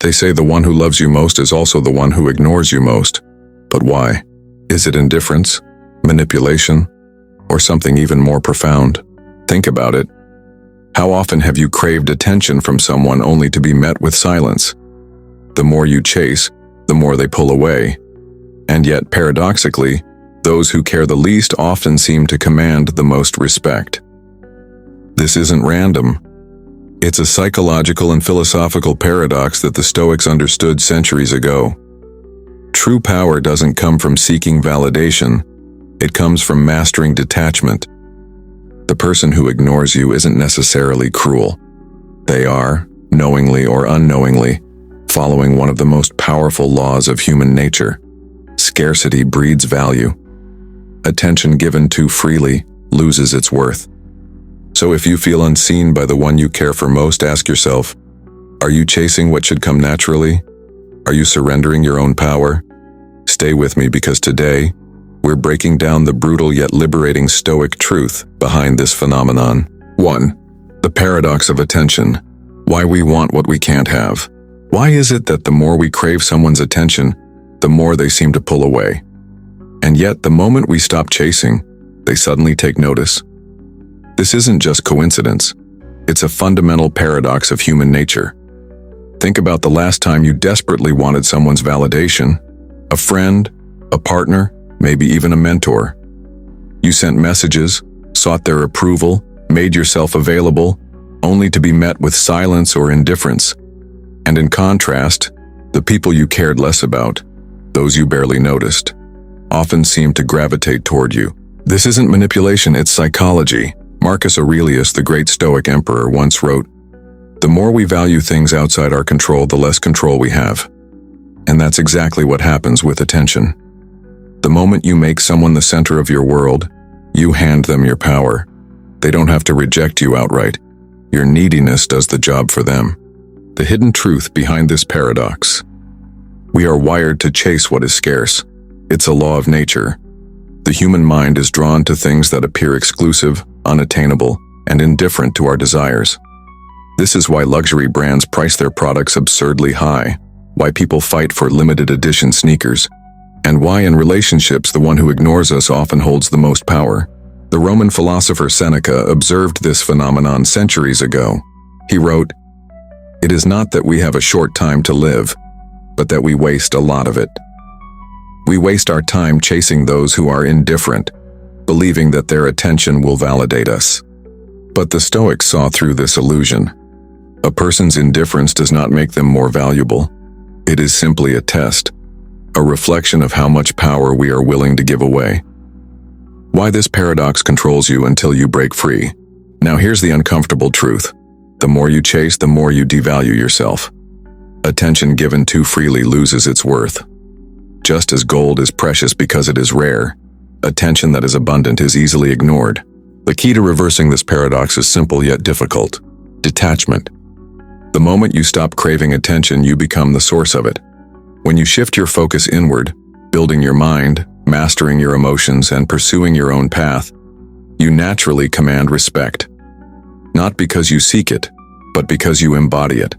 They say the one who loves you most is also the one who ignores you most. But why? Is it indifference, manipulation, or something even more profound? Think about it. How often have you craved attention from someone only to be met with silence? The more you chase, the more they pull away. And yet, paradoxically, those who care the least often seem to command the most respect. This isn't random. It's a psychological and philosophical paradox that the Stoics understood centuries ago. True power doesn't come from seeking validation. It comes from mastering detachment. The person who ignores you isn't necessarily cruel. They are, knowingly or unknowingly, following one of the most powerful laws of human nature. Scarcity breeds value. Attention given too freely loses its worth. So if you feel unseen by the one you care for most, ask yourself, are you chasing what should come naturally? Are you surrendering your own power? Stay with me, because today, we're breaking down the brutal yet liberating Stoic truth behind this phenomenon. 1. The paradox of attention. Why we want what we can't have. Why is it that the more we crave someone's attention, the more they seem to pull away? And yet, the moment we stop chasing, they suddenly take notice. This isn't just coincidence. It's a fundamental paradox of human nature. Think about the last time you desperately wanted someone's validation. A friend, a partner, maybe even a mentor. You sent messages, sought their approval, made yourself available, only to be met with silence or indifference. And in contrast, the people you cared less about, those you barely noticed, often seemed to gravitate toward you. This isn't manipulation, it's psychology. Marcus Aurelius, the great Stoic emperor, once wrote, "The more we value things outside our control, the less control we have." And that's exactly what happens with attention. The moment you make someone the center of your world, you hand them your power. They don't have to reject you outright. Your neediness does the job for them. The hidden truth behind this paradox. We are wired to chase what is scarce. It's a law of nature. The human mind is drawn to things that appear exclusive, unattainable, and indifferent to our desires. This is why luxury brands price their products absurdly high, why people fight for limited edition sneakers, and why in relationships the one who ignores us often holds the most power. The Roman philosopher Seneca observed this phenomenon centuries ago. He wrote, "It is not that we have a short time to live, but that we waste a lot of it." We waste our time chasing those who are indifferent, believing that their attention will validate us. But the Stoics saw through this illusion. A person's indifference does not make them more valuable. It is simply a test, a reflection of how much power we are willing to give away. Why this paradox controls you until you break free. Now here's the uncomfortable truth. The more you chase, the more you devalue yourself. Attention given too freely loses its worth. Just as gold is precious because it is rare, attention that is abundant is easily ignored. The key to reversing this paradox is simple yet difficult. Detachment. The moment you stop craving attention, you become the source of it. When you shift your focus inward, building your mind, mastering your emotions, and pursuing your own path, you naturally command respect. Not because you seek it, but because you embody it.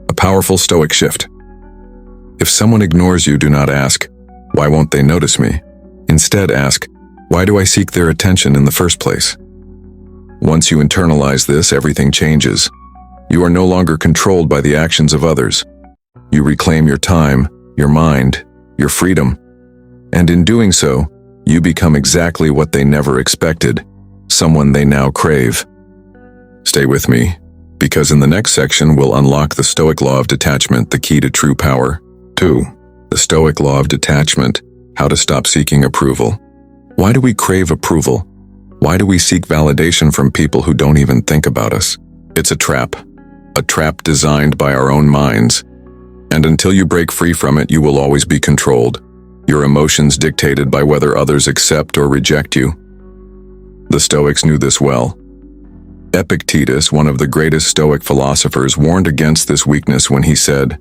A powerful Stoic shift. If someone ignores you, do not ask, "Why won't they notice me?" Instead ask, "Why do I seek their attention in the first place?" Once you internalize this, everything changes. You are no longer controlled by the actions of others. You reclaim your time, your mind, your freedom. And in doing so, you become exactly what they never expected, someone they now crave. Stay with me, because in the next section we'll unlock the Stoic law of detachment, the key to true power. 2. The Stoic law of detachment, how to stop seeking approval. Why do we crave approval? Why do we seek validation from people who don't even think about us? It's a trap designed by our own minds. And until you break free from it, you will always be controlled, your emotions dictated by whether others accept or reject you. The Stoics knew this well. Epictetus, one of the greatest Stoic philosophers, warned against this weakness when he said,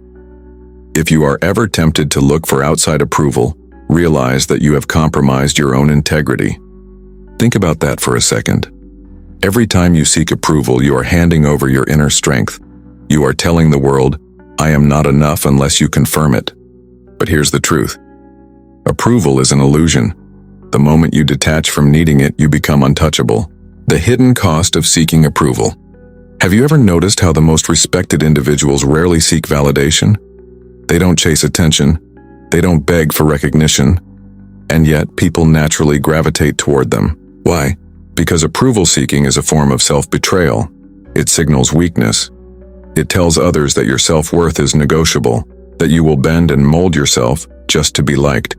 "If you are ever tempted to look for outside approval, realize that you have compromised your own integrity." Think about that for a second. Every time you seek approval, you are handing over your inner strength. You are telling the world, I am not enough unless you confirm it. But here's the truth. Approval is an illusion. The moment you detach from needing it, you become untouchable. The hidden cost of seeking approval. Have you ever noticed how the most respected individuals rarely seek validation? They don't chase attention. They don't beg for recognition. And yet, people naturally gravitate toward them. Why? Because approval seeking is a form of self-betrayal. It signals weakness. It tells others that your self-worth is negotiable, that you will bend and mold yourself just to be liked.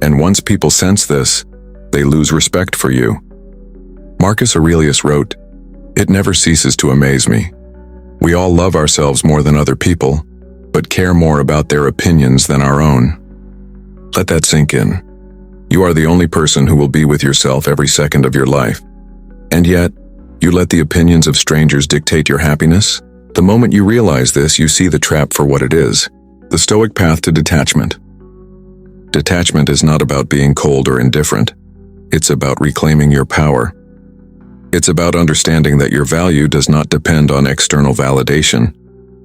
And once people sense this, they lose respect for you. Marcus Aurelius wrote, "It never ceases to amaze me. We all love ourselves more than other people, but care more about their opinions than our own." Let that sink in. You are the only person who will be with yourself every second of your life. And yet, you let the opinions of strangers dictate your happiness? The moment you realize this, you see the trap for what it is. The Stoic path to detachment. Detachment is not about being cold or indifferent. It's about reclaiming your power. It's about understanding that your value does not depend on external validation.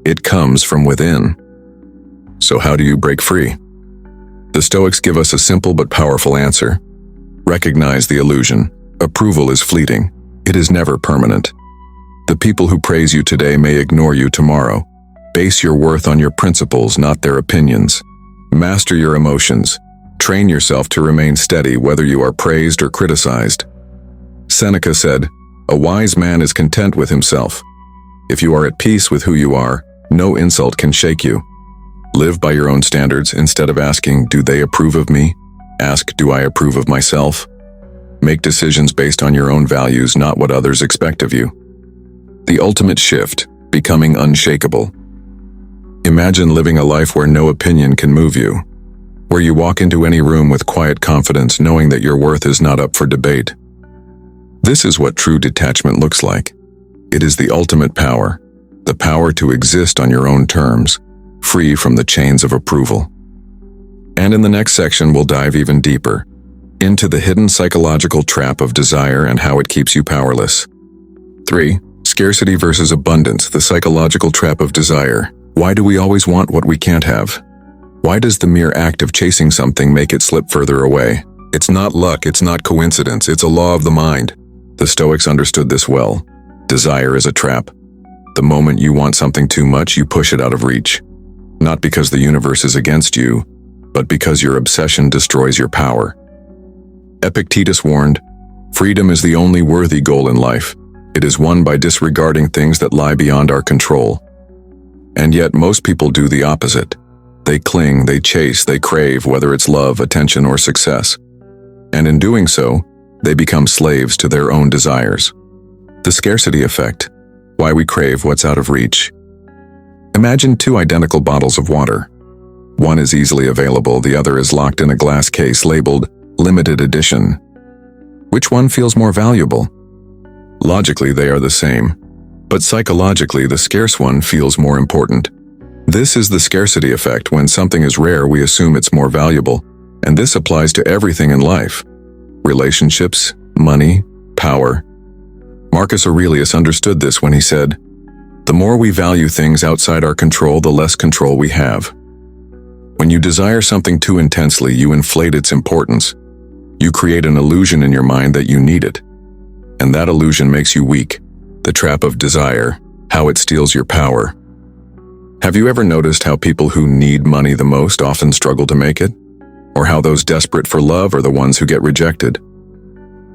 It comes from within. So how do you break free? The Stoics give us a simple but powerful answer. Recognize the illusion. Approval is fleeting. It is never permanent. The people who praise you today may ignore you tomorrow. Base your worth on your principles, not their opinions. Master your emotions. Train yourself to remain steady whether you are praised or criticized. Seneca said, "A wise man is content with himself." If you are at peace with who you are, no insult can shake you. Live by your own standards instead of asking, "Do they approve of me?" Ask, "Do I approve of myself?" Make decisions based on your own values, not what others expect of you. The ultimate shift, becoming unshakable. Imagine living a life where no opinion can move you, where you walk into any room with quiet confidence knowing that your worth is not up for debate. This is what true detachment looks like. It is the ultimate power, the power to exist on your own terms, free from the chains of approval. And in the next section, we'll dive even deeper into the hidden psychological trap of desire and how it keeps you powerless. 3. Scarcity versus abundance, the psychological trap of desire. Why do we always want what we can't have? Why does the mere act of chasing something make it slip further away? It's not luck, it's not coincidence, it's a law of the mind. The Stoics understood this well. Desire is a trap. The moment you want something too much, you push it out of reach. Not because the universe is against you, but because your obsession destroys your power. Epictetus warned, "Freedom is the only worthy goal in life. It is won by disregarding things that lie beyond our control." And yet most people do the opposite. They cling, they chase, they crave, whether it's love, attention, or success. And in doing so, they become slaves to their own desires. The scarcity effect, why we crave what's out of reach. Imagine two identical bottles of water. One is easily available, the other is locked in a glass case labeled limited edition. Which one feels more valuable? Logically, they are the same, but psychologically, the scarce one feels more important. This is the scarcity effect. When something is rare, we assume it's more valuable, and this applies to everything in life. Relationships, money, power. Marcus Aurelius understood this when he said, "The more we value things outside our control, the less control we have." When you desire something too intensely, you inflate its importance. You create an illusion in your mind that you need it. And that illusion makes you weak. The trap of desire, how it steals your power. Have you ever noticed how people who need money the most often struggle to make it? Or how those desperate for love are the ones who get rejected?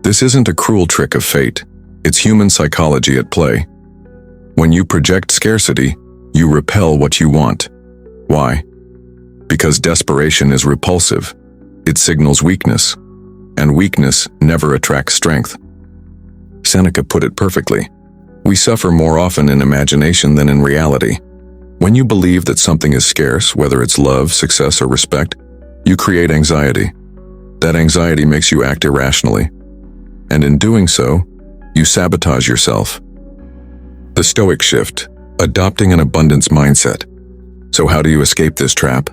This isn't a cruel trick of fate. It's human psychology at play. When you project scarcity, you repel what you want. Why? Because desperation is repulsive. It signals weakness. And weakness never attracts strength. Seneca put it perfectly. We suffer more often in imagination than in reality. When you believe that something is scarce, whether it's love, success, or respect, you create anxiety. That anxiety makes you act irrationally. And in doing so, you sabotage yourself. The Stoic shift, adopting an abundance mindset. So how do you escape this trap?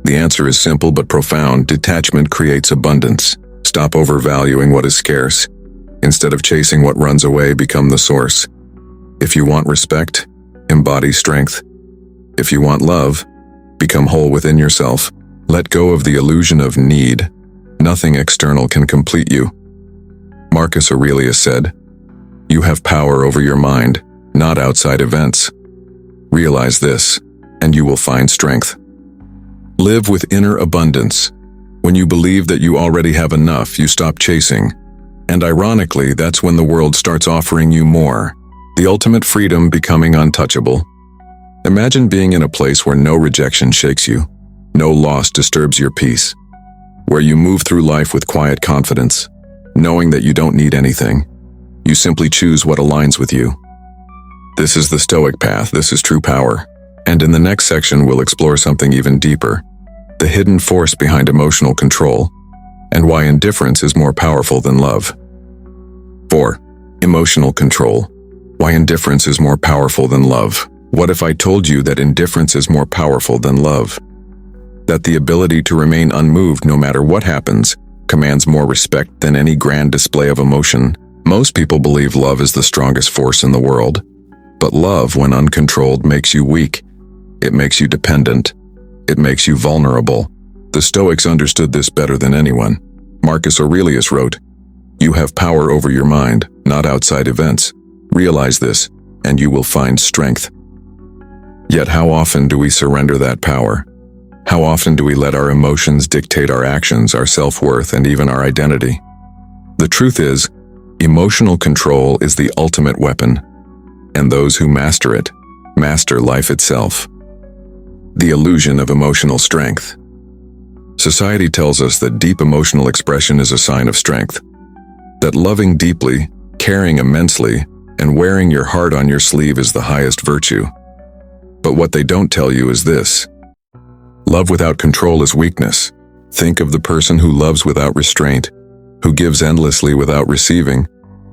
The answer is simple but profound. Detachment creates abundance. Stop overvaluing what is scarce. Instead of chasing what runs away, become the source. If you want respect, embody strength. If you want love, become whole within yourself. Let go of the illusion of need. Nothing external can complete you. Marcus Aurelius said, "You have power over your mind, not outside events. Realize this, and you will find strength." Live with inner abundance. When you believe that you already have enough, you stop chasing. And ironically, that's when the world starts offering you more. The ultimate freedom, becoming untouchable. Imagine being in a place where no rejection shakes you, no loss disturbs your peace, where you move through life with quiet confidence, knowing that you don't need anything. You simply choose what aligns with you. This is the Stoic path. This is true power. And in the next section, we'll explore something even deeper: the hidden force behind emotional control, and why indifference is more powerful than love. 4. Emotional control. Why indifference is more powerful than love. What if I told you that indifference is more powerful than love? That the ability to remain unmoved no matter what happens commands more respect than any grand display of emotion. Most people believe love is the strongest force in the world. But love, when uncontrolled, makes you weak. It makes you dependent. It makes you vulnerable. The Stoics understood this better than anyone. Marcus Aurelius wrote, "You have power over your mind, not outside events. Realize this, and you will find strength." Yet how often do we surrender that power? How often do we let our emotions dictate our actions, our self-worth, and even our identity? The truth is, emotional control is the ultimate weapon, and those who master it, master life itself. The illusion of emotional strength. Society tells us that deep emotional expression is a sign of strength, that loving deeply, caring immensely, and wearing your heart on your sleeve is the highest virtue. But what they don't tell you is this: love without control is weakness. Think of the person who loves without restraint, who gives endlessly without receiving,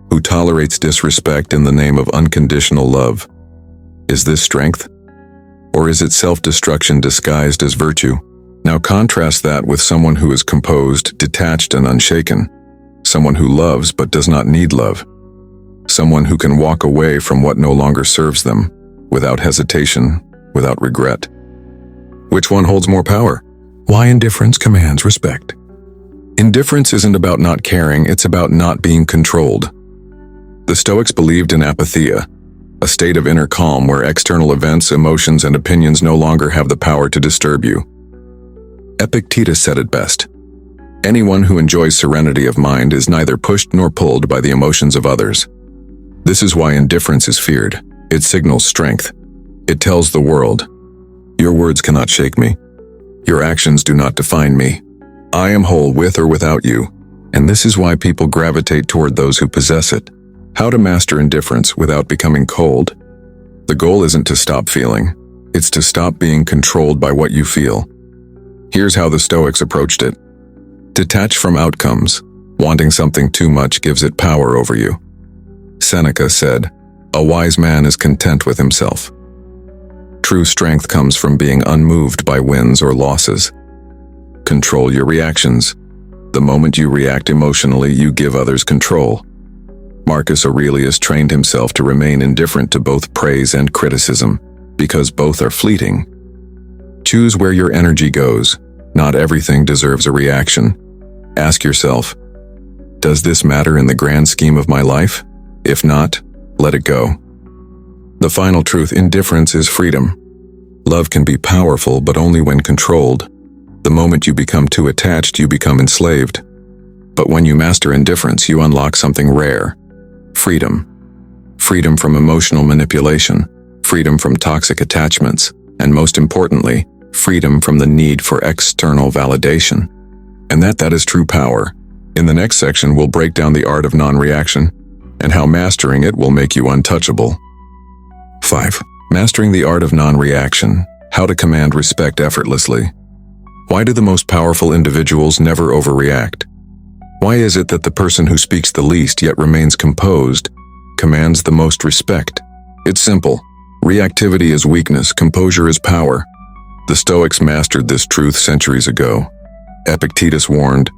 who tolerates disrespect in the name of unconditional love. Is this strength? Or is it self-destruction disguised as virtue? Now contrast that with someone who is composed, detached, and unshaken. Someone who loves but does not need love. Someone who can walk away from what no longer serves them, without hesitation, without regret. Which one holds more power? Why indifference commands respect. Indifference isn't about not caring, it's about not being controlled. The Stoics believed in apatheia, a state of inner calm where external events, emotions, and opinions no longer have the power to disturb you. Epictetus said it best: "Anyone who enjoys serenity of mind is neither pushed nor pulled by the emotions of others." This is why indifference is feared. It signals strength. It tells the world, "Your words cannot shake me. Your actions do not define me. I am whole with or without you." And this is why people gravitate toward those who possess it. How to master indifference without becoming cold. The goal isn't to stop feeling. It's to stop being controlled by what you feel. Here's how the Stoics approached it. Detach from outcomes. Wanting something too much gives it power over you. Seneca said, "A wise man is content with himself." True strength comes from being unmoved by wins or losses. Control your reactions. The moment you react emotionally, you give others control. Marcus Aurelius trained himself to remain indifferent to both praise and criticism, because both are fleeting. Choose where your energy goes. Not everything deserves a reaction. Ask yourself, does this matter in the grand scheme of my life? If not, let it go. The final truth: indifference is freedom. Love can be powerful, but only when controlled. The moment you become too attached, you become enslaved. But when you master indifference, you unlock something rare: freedom. Freedom from emotional manipulation, freedom from toxic attachments, and most importantly, freedom from the need for external validation. And that is true power. In the next section, we'll break down the art of non-reaction and how mastering it will make you untouchable. 5. Mastering the art of non-reaction. How to command respect effortlessly. Why do the most powerful individuals never overreact? Why is it that the person who speaks the least yet remains composed commands the most respect? It's simple. Reactivity is weakness, composure is power. The Stoics mastered this truth centuries ago. Epictetus warned,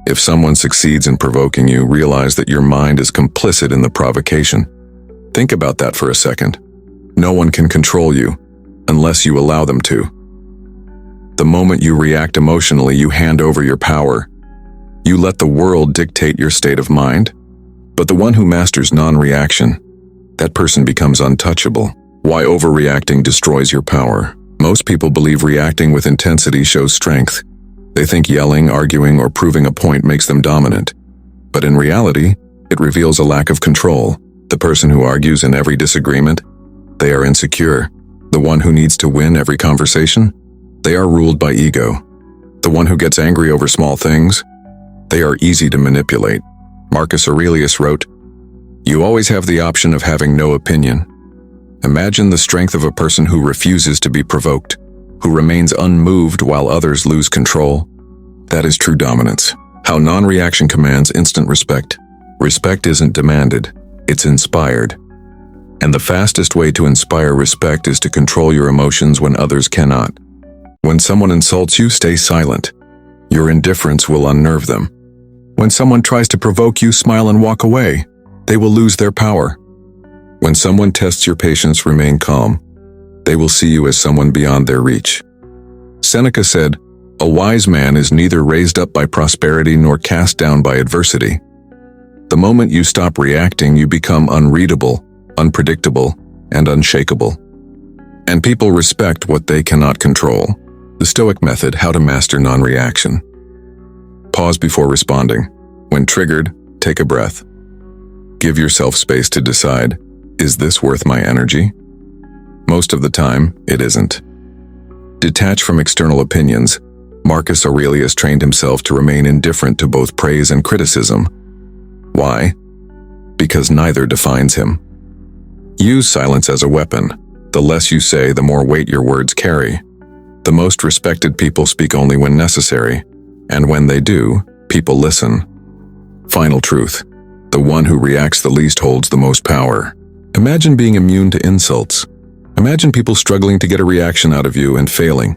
"If someone succeeds in provoking you, realize that your mind is complicit in the provocation." Think about that for a second. No one can control you. unless you allow them to. The moment you react emotionally, you hand over your power. You let the world dictate your state of mind. But the one who masters non-reaction, that person becomes untouchable. Why overreacting destroys your power? Most people believe reacting with intensity shows strength. They think yelling, arguing, or proving a point makes them dominant. But in reality, it reveals a lack of control. The person who argues in every disagreement, they are insecure. The one who needs to win every conversation, they are ruled by ego. The one who gets angry over small things, they are easy to manipulate. Marcus Aurelius wrote, "You always have the option of having no opinion." Imagine the strength of a person who refuses to be provoked, who remains unmoved while others lose control. That is true dominance. How non-reaction commands instant respect. Respect isn't demanded, it's inspired. And the fastest way to inspire respect is to control your emotions when others cannot. When someone insults you, stay silent. Your indifference will unnerve them. When someone tries to provoke you, smile and walk away. They will lose their power. When someone tests your patience, remain calm. They will see you as someone beyond their reach. Seneca said, "A wise man is neither raised up by prosperity nor cast down by adversity." The moment you stop reacting, you become unreadable, unpredictable, and unshakable. And people respect what they cannot control. The Stoic method, how to master non-reaction. Pause before responding. When triggered, take a breath. Give yourself space to decide, is this worth my energy? Most of the time, it isn't. Detach from external opinions. Marcus Aurelius trained himself to remain indifferent to both praise and criticism. Why? Because neither defines him. Use silence as a weapon. The less you say, the more weight your words carry. The most respected people speak only when necessary, and when they do, people listen. Final truth. The one who reacts the least holds the most power. Imagine being immune to insults. Imagine people struggling to get a reaction out of you and failing.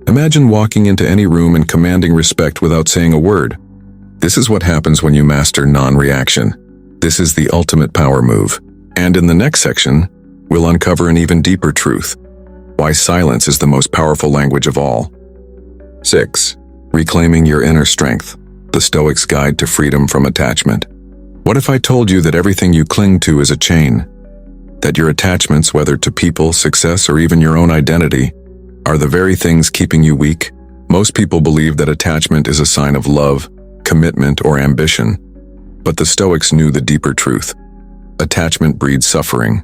Imagine walking into any room and commanding respect without saying a word. This is what happens when you master non-reaction. This is the ultimate power move. And in the next section, we'll uncover an even deeper truth. Why silence is the most powerful language of all. 6. Reclaiming your inner strength. The Stoic's Guide to Freedom from Attachment. What if I told you that everything you cling to is a chain? That your attachments, whether to people, success, or even your own identity, are the very things keeping you weak? Most people believe that attachment is a sign of love, commitment, or ambition. But the Stoics knew the deeper truth. Attachment breeds suffering.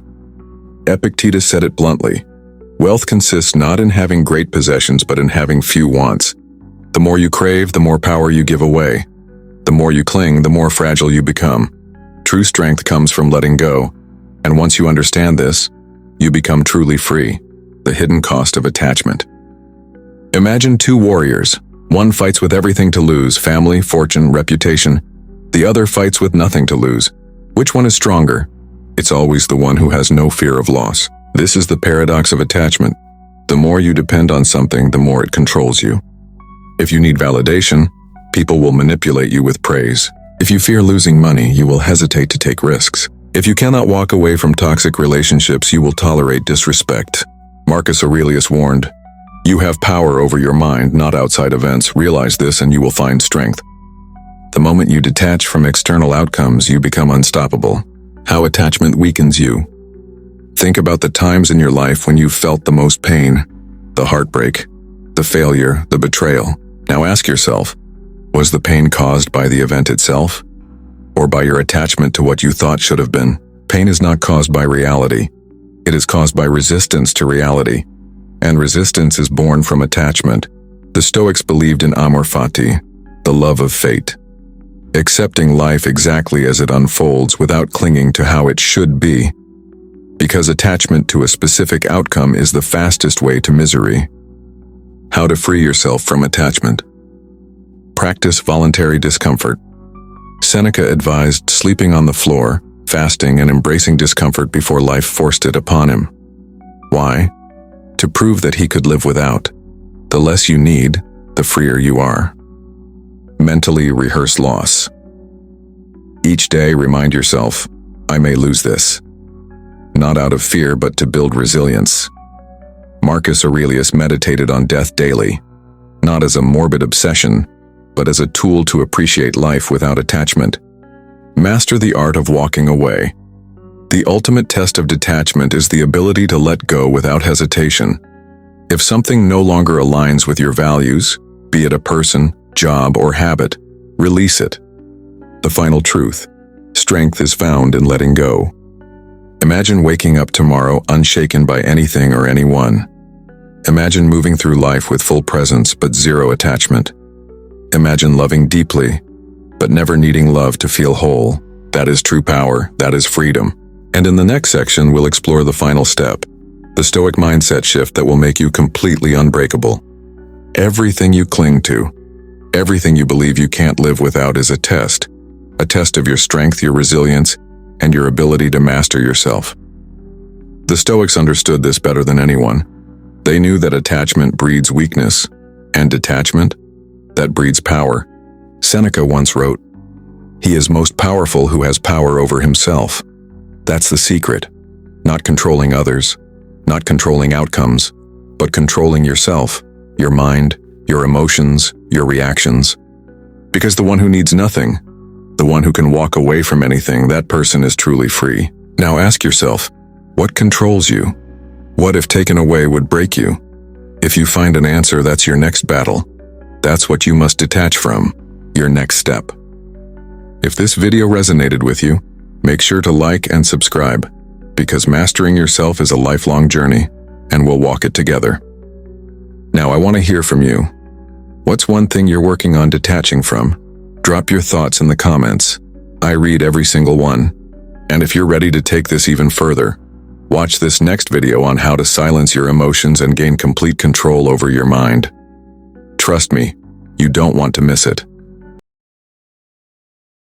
Epictetus said it bluntly. Wealth consists not in having great possessions, but in having few wants. The more you crave, the more power you give away. The more you cling, the more fragile you become. True strength comes from letting go. And once you understand this, you become truly free. The hidden cost of attachment. Imagine two warriors. One fights with everything to lose, family, fortune, reputation. The other fights with nothing to lose. Which one is stronger? It's always the one who has no fear of loss. This is the paradox of attachment. The more you depend on something, the more it controls you. If you need validation, people will manipulate you with praise. If you fear losing money, you will hesitate to take risks. If you cannot walk away from toxic relationships, you will tolerate disrespect. Marcus Aurelius warned, "You have power over your mind, not outside events. Realize this and you will find strength." The moment you detach from external outcomes, you become unstoppable. How attachment weakens you. Think about the times in your life when you felt the most pain, the heartbreak, the failure, the betrayal. Now ask yourself, was the pain caused by the event itself, or by your attachment to what you thought should have been? Pain is not caused by reality. It is caused by resistance to reality. And resistance is born from attachment. The Stoics believed in amor fati, the love of fate. Accepting life exactly as it unfolds without clinging to how it should be. Because attachment to a specific outcome is the fastest way to misery. How to free yourself from attachment. Practice voluntary discomfort. Seneca advised sleeping on the floor, fasting, and embracing discomfort before life forced it upon him. Why? To prove that he could live without. The less you need, the freer you are. Mentally rehearse loss. Each day remind yourself, I may lose this. Not out of fear, but to build resilience. Marcus Aurelius meditated on death daily, not as a morbid obsession, but as a tool to appreciate life without attachment. Master the art of walking away. The ultimate test of detachment is the ability to let go without hesitation. If something no longer aligns with your values, be it a person, job, or habit, release it. The final truth: strength is found in letting go. Imagine waking up tomorrow unshaken by anything or anyone. Imagine moving through life with full presence but zero attachment. Imagine loving deeply, but never needing love to feel whole. That is true power, that is freedom. And in the next section, we'll explore the final step, the Stoic mindset shift that will make you completely unbreakable. Everything you cling to, everything you believe you can't live without is a test of your strength, your resilience, and your ability to master yourself. The Stoics understood this better than anyone. They knew that attachment breeds weakness, and detachment, that breeds power. Seneca once wrote, "He is most powerful who has power over himself." That's the secret. Not controlling others, not controlling outcomes, but controlling yourself, your mind, your emotions, your reactions. Because the one who needs nothing, the one who can walk away from anything, that person is truly free. Now ask yourself, what controls you? What if taken away would break you? If you find an answer, that's your next battle. That's what you must detach from, your next step. If this video resonated with you, make sure to like and subscribe, because mastering yourself is a lifelong journey, and we'll walk it together. Now I want to hear from you. What's one thing you're working on detaching from? Drop your thoughts in the comments. I read every single one. And if you're ready to take this even further, watch this next video on how to silence your emotions and gain complete control over your mind. Trust me, you don't want to miss it.